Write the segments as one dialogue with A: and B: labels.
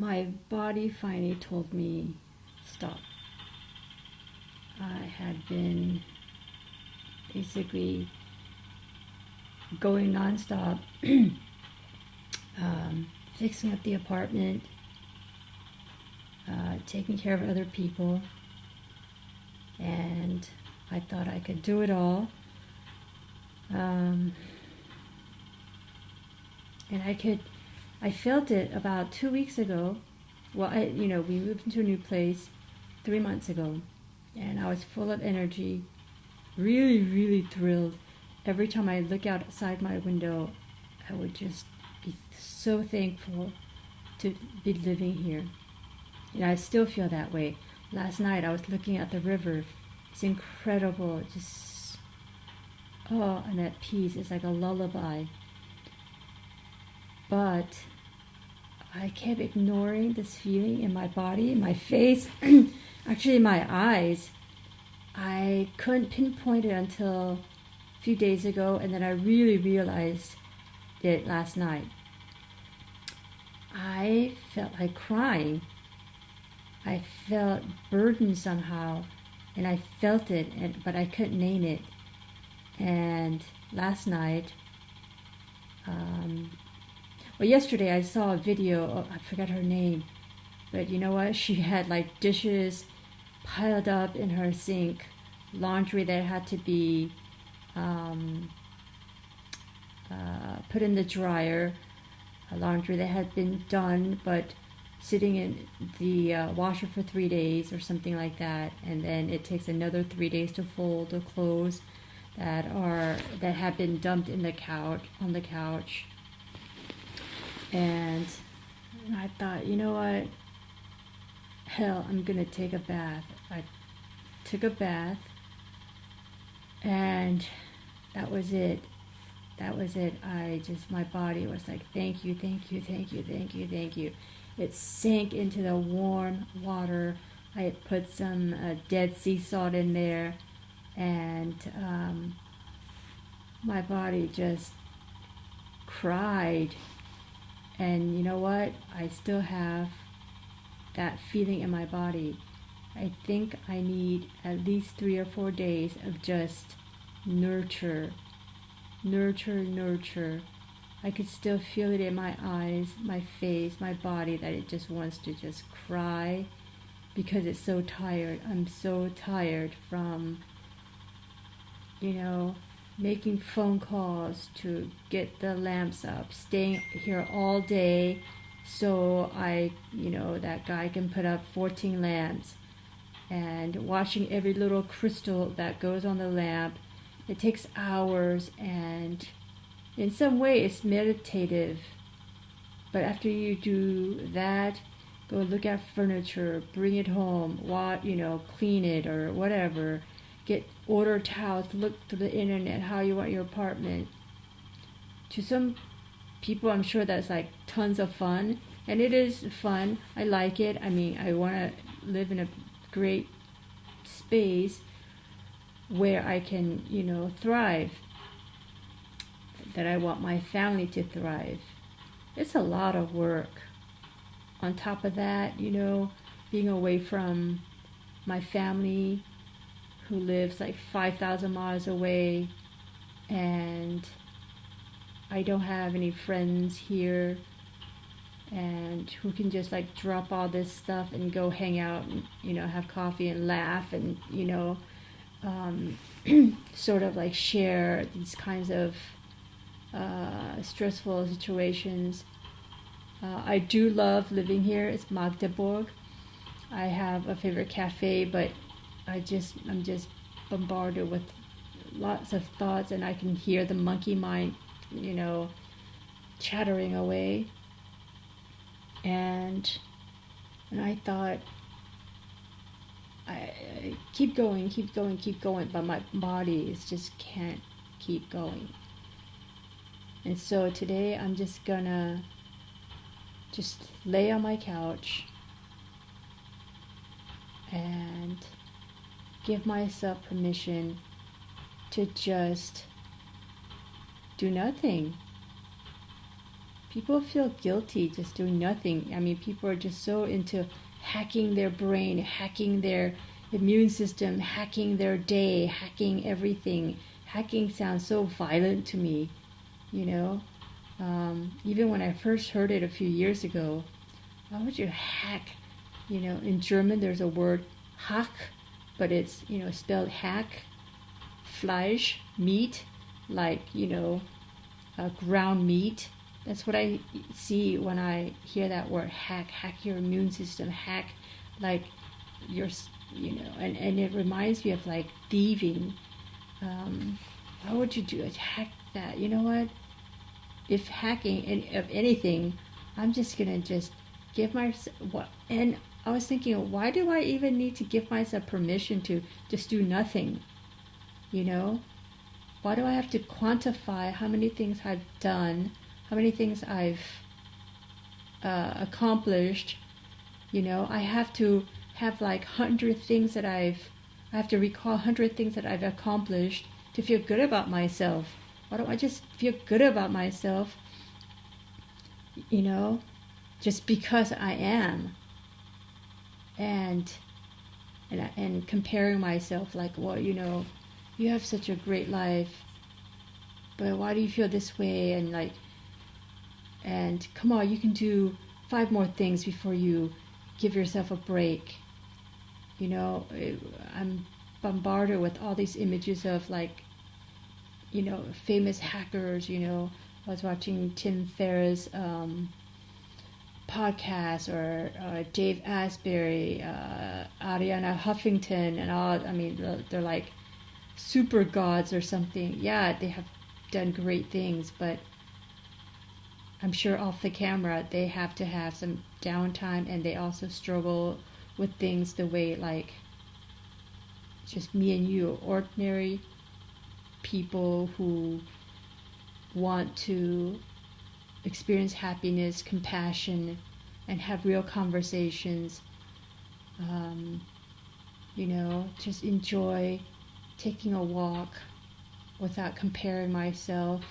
A: my body finally told me stop. I had been basically going nonstop, fixing up the apartment, taking care of other people, and I thought I could do it all. And I felt it about 2 weeks ago. Well, we moved into a new place 3 months ago, and I was full of energy, really, really thrilled. Every time I look outside my window, I would just be so thankful to be living here. And I still feel that way. Last night I was looking at the river. It's incredible. Just, and that peace is like a lullaby. But I kept ignoring this feeling in my body, in my face, actually in my eyes. I couldn't pinpoint it until a few days ago, and then I really realized it last night. I felt like crying. I felt burdened somehow, and I felt it, but I couldn't name it. And last night, yesterday I saw a video, I forgot her name, but you know what? She had like dishes piled up in her sink, laundry that had to be put in the dryer, laundry that had been done but sitting in the washer for 3 days or something like that, and then it takes another 3 days to fold the clothes that have been dumped on the couch. And I thought, you know what? Hell, I'm gonna take a bath. I took a bath, and that was it. My body was like, thank you, thank you, thank you, thank you, thank you. It sank into the warm water. I had put some Dead Sea salt in there, and my body just cried. And you know what? I still have that feeling in my body. I think I need at least 3 or 4 days of just nurture. I could still feel it in my eyes, my face, my body, that it just wants to just cry because it's so tired. I'm so tired from, making phone calls to get the lamps up, staying here all day so that guy can put up 14 lamps, and watching every little crystal that goes on the lamp. It takes hours, and in some way it's meditative. But after you do that, go look at furniture, bring it home, clean it or whatever. Order towels, look through the internet how you want your apartment. To some people, I'm sure that's like tons of fun, and it is fun. I like it. I mean, I want to live in a great space where I can, thrive, that I want my family to thrive. It's a lot of work. On top of that, being away from my family who lives like 5,000 miles away, and I don't have any friends here and who can just like drop all this stuff and go hang out and, have coffee and laugh and, sort of like share these kinds of stressful situations. I do love living here. It's Magdeburg. I have a favorite cafe, but I'm just bombarded with lots of thoughts, and I can hear the monkey mind, chattering away. And I thought, I keep going, but my body just can't keep going. And so today I'm just gonna lay on my couch and give myself permission to just do nothing. people feel guilty just doing nothing. I mean, people are just so into hacking their brain, hacking their immune system, hacking their day, hacking everything. Hacking sounds so violent to me, you know. Even when I first heard it a few years ago, why would you hack? You know, in German there's a word hack, but it's, you know, spelled hack, Fleisch, meat, like, you know, ground meat. That's what I see when I hear that word hack. Hack your immune system, hack like your, you know, and it reminds me of like thieving. Why would you do it? Hack that. You know what? If hacking of anything, I'm just gonna just give myself what. And I was thinking, why do I even need to give myself permission to just do nothing? You know, why do I have to quantify how many things I've done, how many things I've accomplished? You know, I have to have like 100 things that I have to recall 100 things that I've accomplished to feel good about myself. Why don't I just feel good about myself, you know, just because I am? And comparing myself like, well, you know, you have such a great life, but why do you feel this way? And like, and come on, you can do 5 more things before you give yourself a break. You know, I'm bombarded with all these images of like, you know, famous hackers. You know, I was watching Tim Ferriss podcast, or Dave Asbury, Ariana Huffington, and all. I mean, they're like super gods or something. Yeah, they have done great things, but I'm sure off the camera they have to have some downtime, and they also struggle with things the way like just me and you, ordinary people who want to experience happiness, compassion, and have real conversations. You know, just enjoy taking a walk without comparing myself.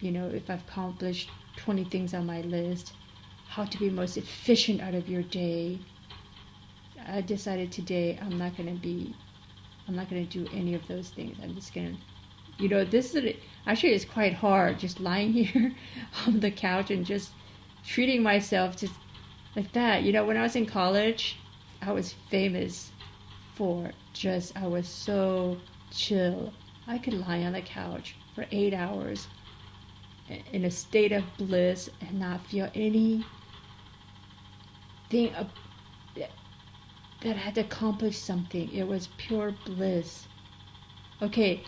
A: You know, if I've accomplished 20 things on my list, how to be most efficient out of your day. I decided today I'm not going to do any of those things. I'm just going to, you know, actually it's quite hard just lying here on the couch and just treating myself just like that. You know, when I was in college, I was famous for I was so chill. I could lie on the couch for 8 hours in a state of bliss and not feel anything that I had to accomplish something. It was pure bliss. Okay,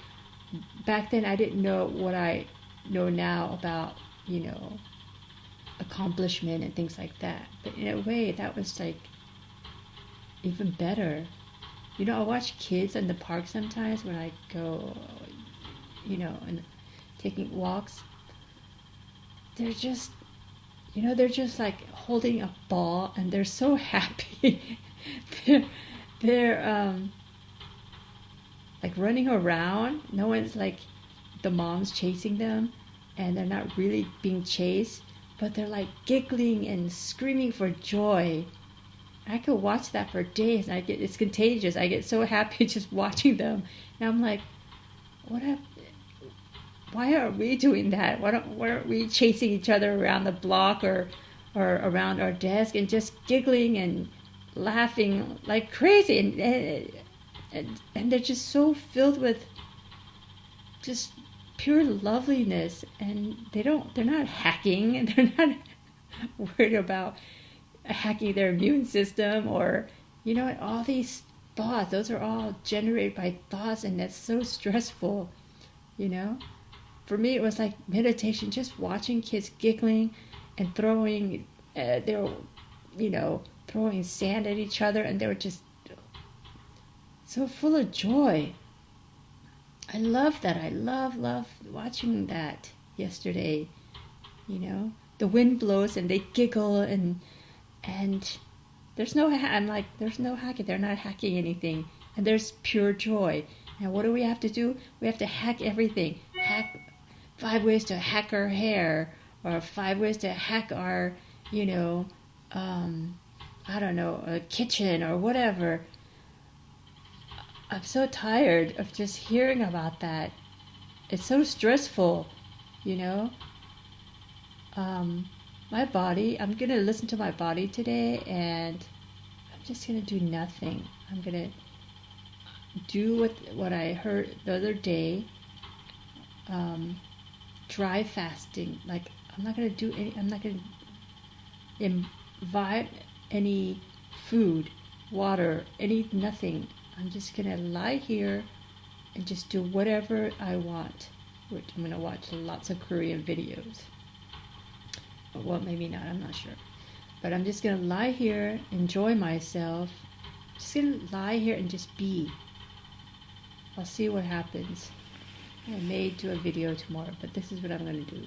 A: back then I didn't know what I know now about, you know, accomplishment and things like that. But in a way, that was like even better. You know, I watch kids in the park sometimes when I go, you know, and taking walks. They're just, you know, they're just like holding a ball and they're so happy. they're like running around. No one's like, the mom's chasing them, and they're not really being chased, but they're like giggling and screaming for joy. I could watch that for days, and it's contagious. I get so happy just watching them, and I'm like, why are we doing that? Why aren't we chasing each other around the block or around our desk and just giggling and laughing like crazy? And they're just so filled with just pure loveliness, and they're not hacking, and they're not worried about hacking their immune system, or, you know, all these thoughts. Those are all generated by thoughts, and that's so stressful, you know. For me, it was like meditation, just watching kids giggling and throwing they were, you know, throwing sand at each other, and they were just so full of joy. I love that. I love watching that yesterday. You know, the wind blows and they giggle, and there's no there's no hacking. They're not hacking anything, and there's pure joy. And what do we have to do? We have to hack everything. Hack 5 ways to hack our hair, or 5 ways to hack our, I don't know, a kitchen or whatever. I'm so tired of just hearing about that. It's so stressful, you know. My body, I'm going to listen to my body today, and I'm just going to do nothing. I'm going to do what I heard the other day, dry fasting. Like, I'm not going to invite any food, water, nothing. I'm just going to lie here and just do whatever I want, which I'm going to watch lots of Korean videos. Well, maybe not, I'm not sure. But I'm just going to lie here, enjoy myself. Just going to lie here and just be. I'll see what happens. I may do a video tomorrow, but this is what I'm going to do.